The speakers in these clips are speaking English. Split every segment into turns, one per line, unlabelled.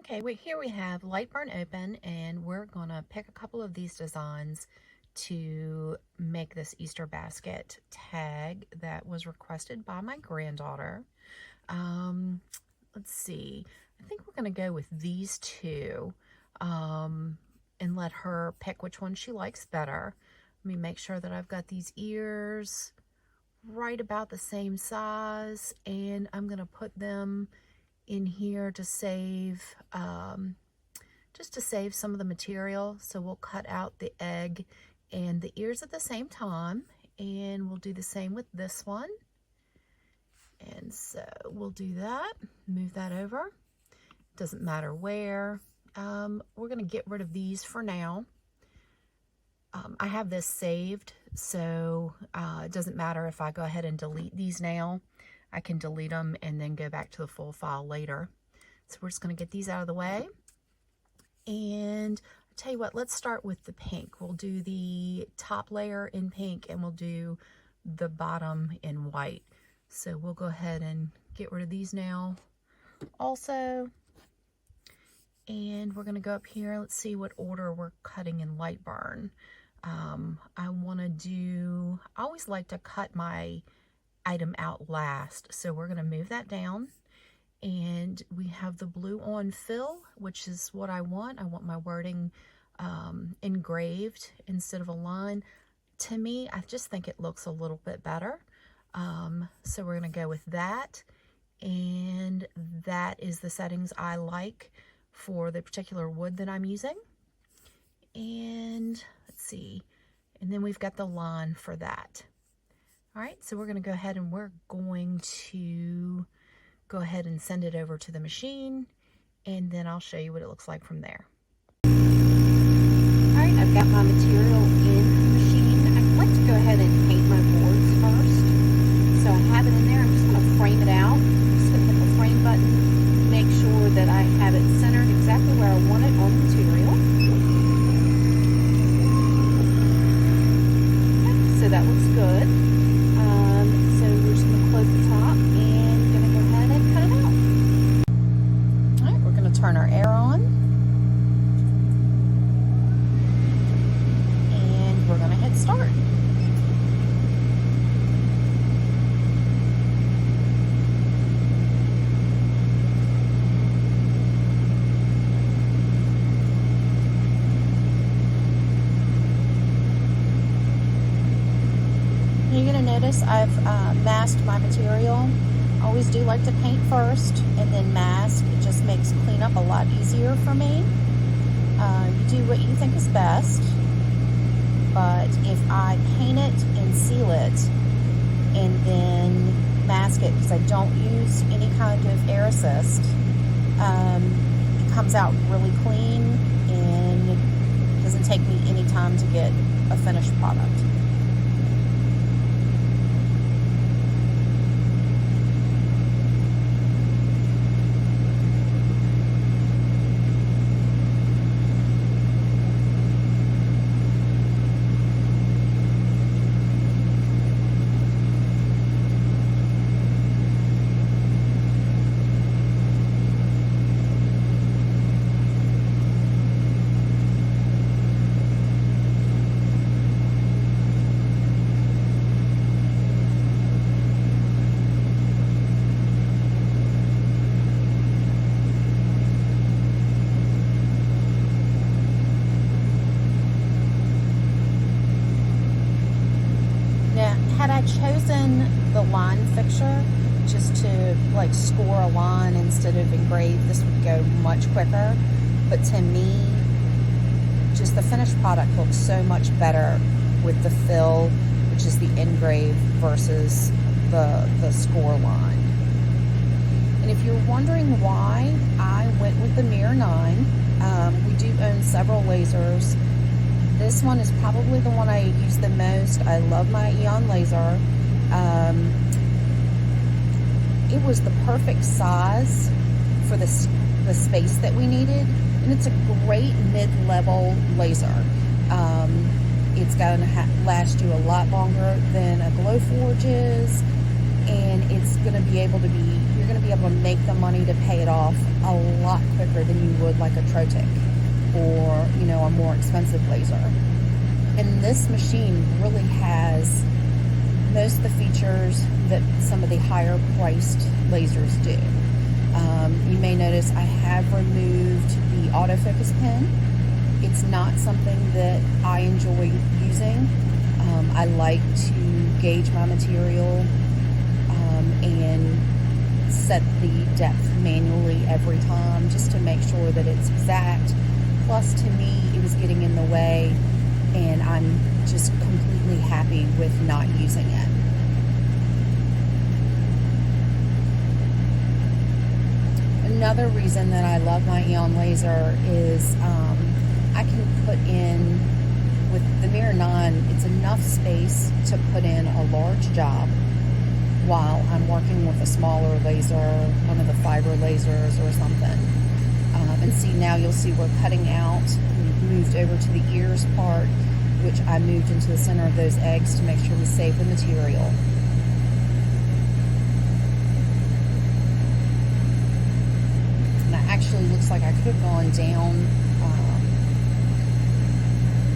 Okay, here we have Lightburn open, and we're gonna pick a couple of these designs to make this Easter basket tag that was requested by my granddaughter. Let's see, I think we're gonna go with these two and let her pick which one she likes better. Let me make sure that I've got these ears right about the same size, and I'm gonna put them in here to save just to save some of the material. So we'll cut out the egg and the ears at the same time, and we'll do the same with this one. And so we'll do that, move that over. Doesn't matter where. We're gonna get rid of these for now. I have this saved, so it doesn't matter if I go ahead and delete these now. I can delete them and then go back to the full file later. So we're just going to get these out of the way. And I'll tell you what, let's start with the pink. We'll do the top layer in pink and we'll do the bottom in white. So we'll go ahead and get rid of these now also. And we're going to go up here. Let's see what order we're cutting in Lightburn. I always like to cut my item out last, so we're going to move that down, and we have the blue on fill, which is what I want. I want my wording engraved instead of a line. To me, I just think it looks a little bit better, so we're going to go with that, and that is the settings I like for the particular wood that I'm using. And let's see, and then we've got the line for that. All right, so we're going to go ahead and we're going to go ahead and send it over to the machine, and then I'll show you what it looks like from there. All right, I've got my material in the machine. I'd like to go ahead and paint my boards first. So I have it in there. I'm just going to frame it out. I'm just going to hit the frame button, make sure that I have it centered exactly where I want it on the material. Okay, so that looks good. Turn our air on, and we're going to hit start. You're going to notice I've masked my material. I always do like to paint first and then mask. It just makes cleanup a lot easier for me. You do what you think is best, but if I paint it and seal it and then mask it, because I don't use any kind of air assist, it comes out really clean and it doesn't take me any time to get a finished product. Had I chosen the line fixture just to like score a line instead of engrave, this would go much quicker. But to me, just the finished product looks so much better with the fill, which is the engrave, versus the score line. And if you're wondering why I went with the Mira 9, we do own several lasers. This one is probably the one I use the most. I love my Aeon Laser. It was the perfect size for the space that we needed, and it's a great mid-level laser. It's going to last you a lot longer than a Glowforge is, and it's going to be able to be, you're going to be able to make the money to pay it off a lot quicker than you would like a Trotic or, you know, a more expensive laser. And this machine really has most of the features that some of the higher priced lasers do. You may notice I have removed the autofocus pin. It's not something that I enjoy using. I like to gauge my material and set the depth manually every time just to make sure that it's exact. Plus, to me, it was getting in the way, and I'm just completely happy with not using it. Another reason that I love my Aeon Laser is I can put in, with the Mira 9, it's enough space to put in a large job while I'm working with a smaller laser, one of the fiber lasers or something. And see, now you'll see we're cutting out. We moved over to the ears part, which I moved into the center of those eggs to make sure we save the material. Actually looks like I could have gone down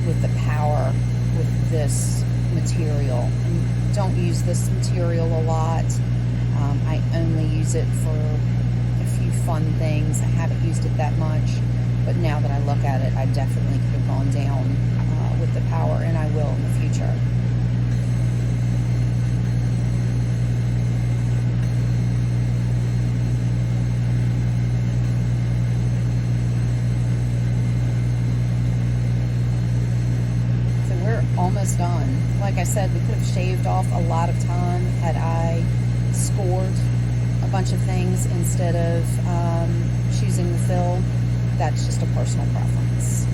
with the power with this material. And don't use this material a lot. I only use it for a few fun things. I haven't used it that much, but now that I look at it, I definitely could have gone down with the power, and I will in the future. Almost done. Like I said, we could have shaved off a lot of time had I scored a bunch of things instead of choosing the fill. That's just a personal preference.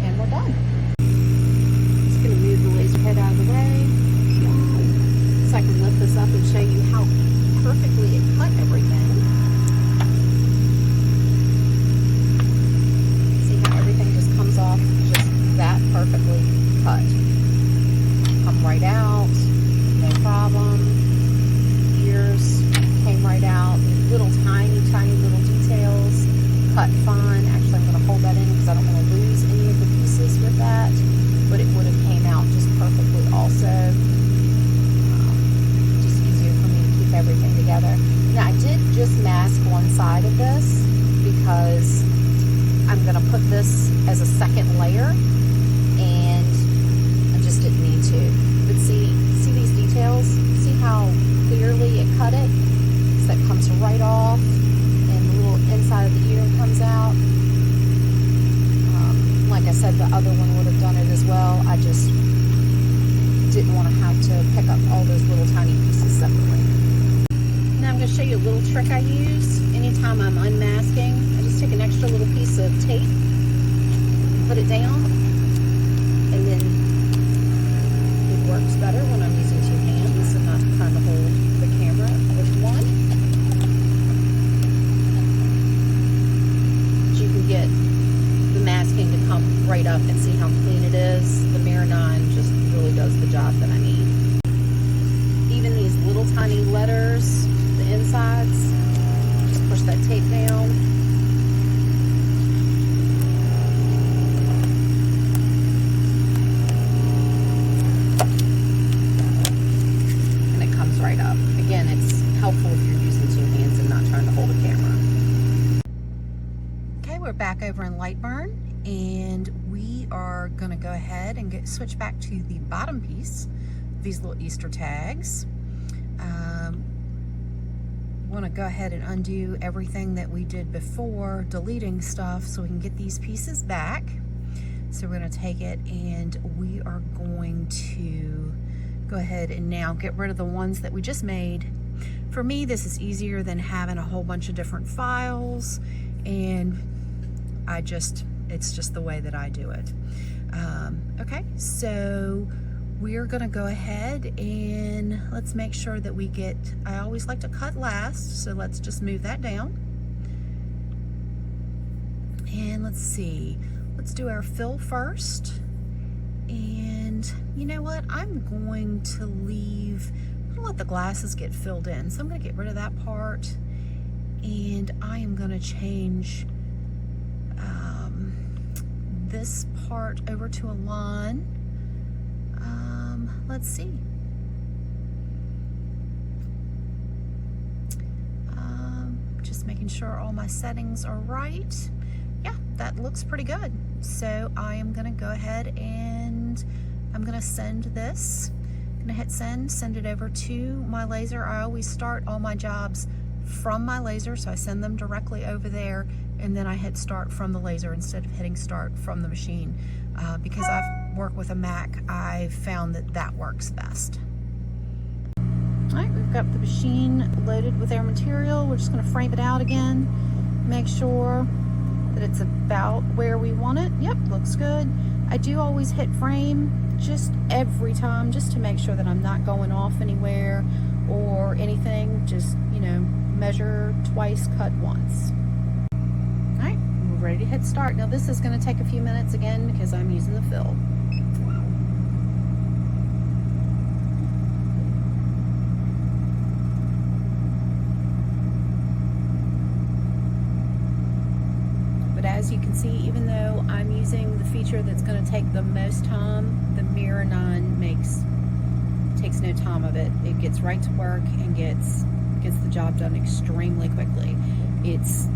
And we're done. Just going to move the laser head out of the way, so I can lift this up and show you how perfectly it cut everything. See how everything just comes off just that perfectly cut. Come right out, no problem. Ears came right out. Little tiny little details, cut fine. Actually, I'm going to hold that in because I don't want to lose any of the pieces with that, but it would have came out just perfectly also. Everything together. Now, I did just mask one side of this because I'm going to put this as a second layer, and I just didn't need to. But see these details? See how clearly it cut it? So that comes right off, and the little inside of the ear comes out. Like I said, the other one would have done it as well. I just didn't want to have to pick up all those little tiny pieces separately. Now I'm going to show you a little trick I use anytime I'm unmasking. I just take an extra little piece of tape, put it down, and then it works better when I'm using two hands and not trying to hold the camera with one. But you can get the masking to come right up and see how clean it is. The Mira 9 just really does the job that I need. Even these little tiny letters, the insides, just push that tape down. And it comes right up. Again, it's helpful if you're using two hands and not trying to hold a camera. Okay, we're back over in Lightburn, and we are going to go ahead and switch back to the bottom piece, these little Easter tags. Want to go ahead and undo everything that we did before, deleting stuff, so we can get these pieces back. So we're going to take it, and we are going to go ahead and now get rid of the ones that we just made. For me, this is easier than having a whole bunch of different files, and it's just the way that I do it. Okay, so we're going to go ahead and let's make sure that we get, I always like to cut last, so let's just move that down. And let's see, let's do our fill first. And you know what, I'm going to let the glasses get filled in. So I'm going to get rid of that part, and I am going to change this part over to a line. Let's see. Just making sure all my settings are right. Yeah, that looks pretty good. So I am going to go ahead and I'm going to send this. I'm going to hit send it over to my laser. I always start all my jobs from my laser, so I send them directly over there, and then I hit start from the laser instead of hitting start from the machine. Because I've worked with a Mac, I've found that that works best. All right, we've got the machine loaded with our material. We're just going to frame it out again, make sure that it's about where we want it. Yep, looks good. I do always hit frame just every time, just to make sure that I'm not going off anywhere or anything. Just, you know, measure twice, cut once. All right, we're ready to hit start. Now this is going to take a few minutes again because I'm using the fill. But as you can see, even though I'm using the feature that's going to take the most time, the Mira 9 takes no time of it. It gets right to work and gets the job done extremely quickly. It's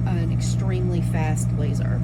an extremely fast laser.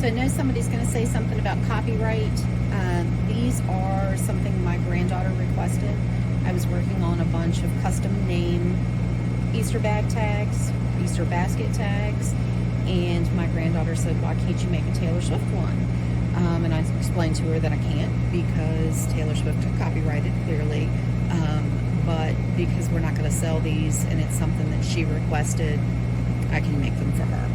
So I know somebody's going to say something about copyright. These are something my granddaughter requested. I was working on a bunch of custom name Easter bag tags, Easter basket tags, and my granddaughter said, why can't you make a Taylor Swift one? And I explained to her that I can't because Taylor Swift copyrighted clearly, but because we're not going to sell these and it's something that she requested, I can make them for her.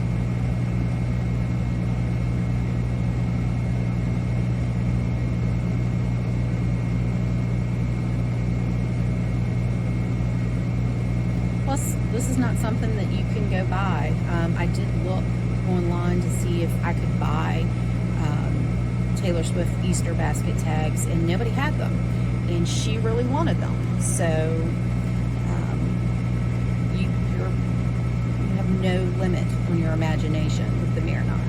Plus, this is not something that you can go buy. I did look online to see if I could buy Taylor Swift Easter basket tags, and nobody had them, and she really wanted them. So you have no limit on your imagination with the Mira 9.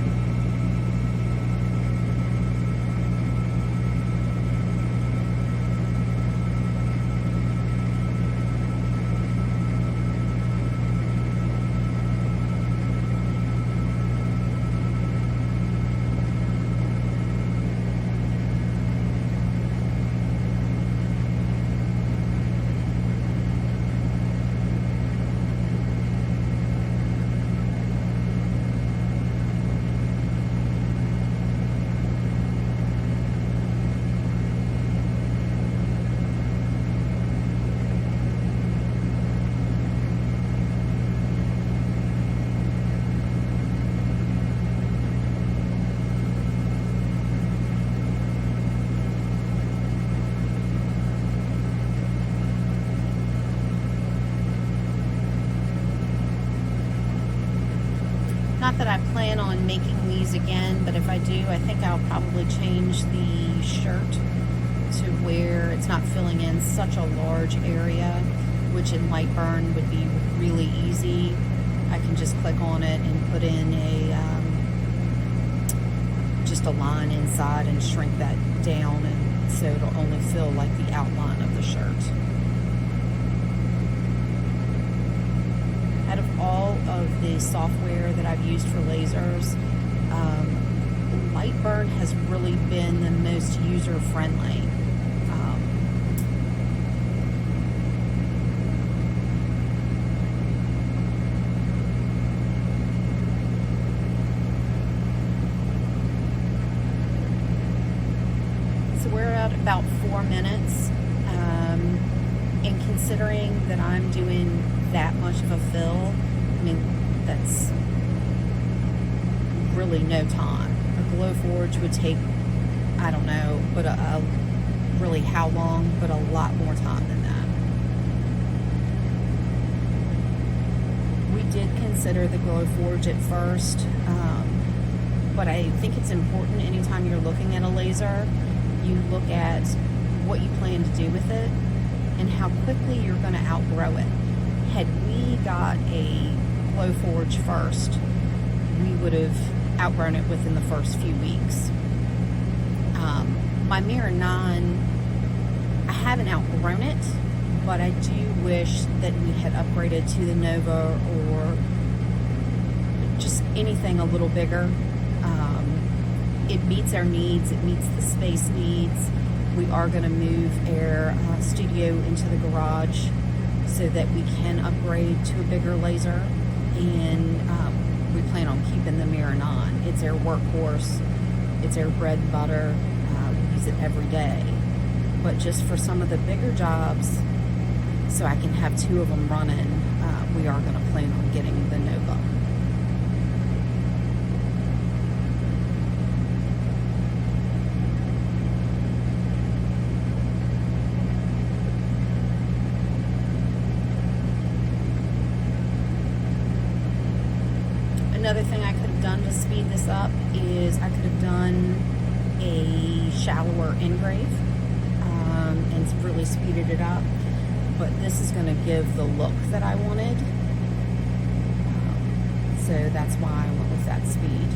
Not that I plan on making these again, but if I do, I think I'll probably change the shirt to where it's not filling in in such a large area, which in light burn would be really easy. I can just click on it and put in just a line inside and shrink that down, and so it'll only fill like the outline of the shirt. Out of all of the software that I've used for lasers, Lightburn has really been the most user-friendly. So we're at about 4 minutes, and considering that I'm doing that much of a fill, I mean, that's really no time. A glow forge would take, I don't know, but really how long, but a lot more time than that. We did consider the glow forge at first, but I think it's important anytime you're looking at a laser, you look at what you plan to do with it and how quickly you're going to outgrow it. Had we got a glow forge first, we would have outgrown it within the first few weeks. My Mira 9, I haven't outgrown it, but I do wish that we had upgraded to the Nova or just anything a little bigger. It meets our needs, it meets the space needs. We are going to move our studio into the garage so that we can upgrade to a bigger laser, and we plan on keeping the Mira 9. It's our workhorse, it's our bread and butter. We use it every day, but just for some of the bigger jobs, so I can have 2 of them running, we are going to plan on getting the Nova. Another thing I could have done to speed this up is I could have done a shallower engrave and really speeded it up, but this is going to give the look that I wanted, so that's why I went with that speed.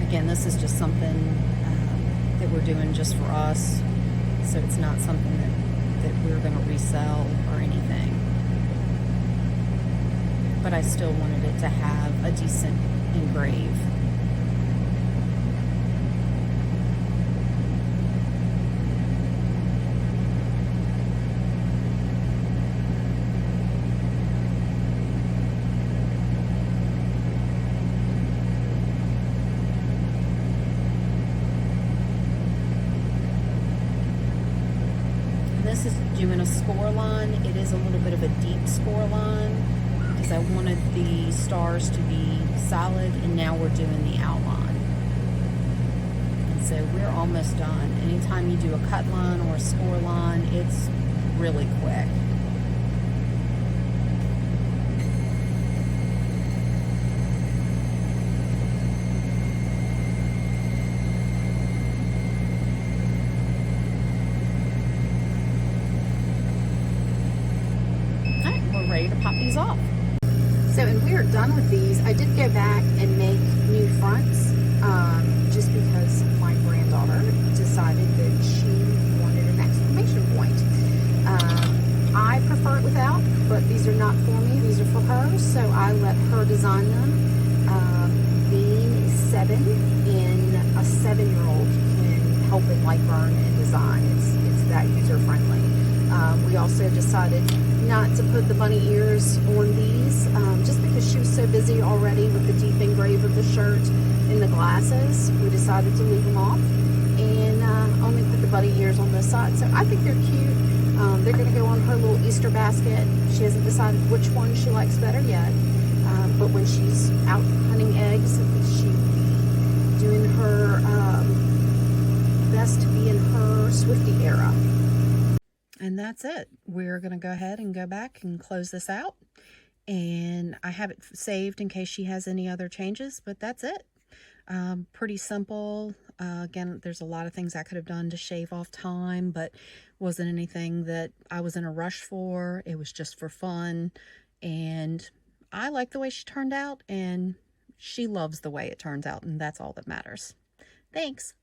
Again, this is just something that we're doing just for us, so it's not something that we're going to resell or anything. But I still wanted it to have a decent engrave. This is doing a score line. It is a little bit of a deep score line, because I wanted the stars to be solid, and now we're doing the outline. And so we're almost done. Anytime you do a cut line or a score line, it's really quick. Ready to pop these off. So, and we are done with these. I did go back and make new fronts, just because my granddaughter decided that she wanted an exclamation point. I prefer it without, but these are not for me, these are for her, so I let her design them. Being 7, and a 7-year-old can help in light burn and design. It's that user friendly. We also decided not to put the bunny ears on these, just because she was so busy already with the deep engrave of the shirt and the glasses. We decided to leave them off and only put the bunny ears on this side. So I think they're cute. They're going to go on her little Easter basket. She hasn't decided which one she likes better yet, but when she's out hunting eggs, she'll be doing her best to be in her Swifty era. And that's it. We're going to go ahead and go back and close this out. And I have it saved in case she has any other changes, but that's it. Pretty simple. Again, there's a lot of things I could have done to shave off time, but wasn't anything that I was in a rush for. It was just for fun, and I like the way she turned out, and she loves the way it turns out, and that's all that matters. Thanks.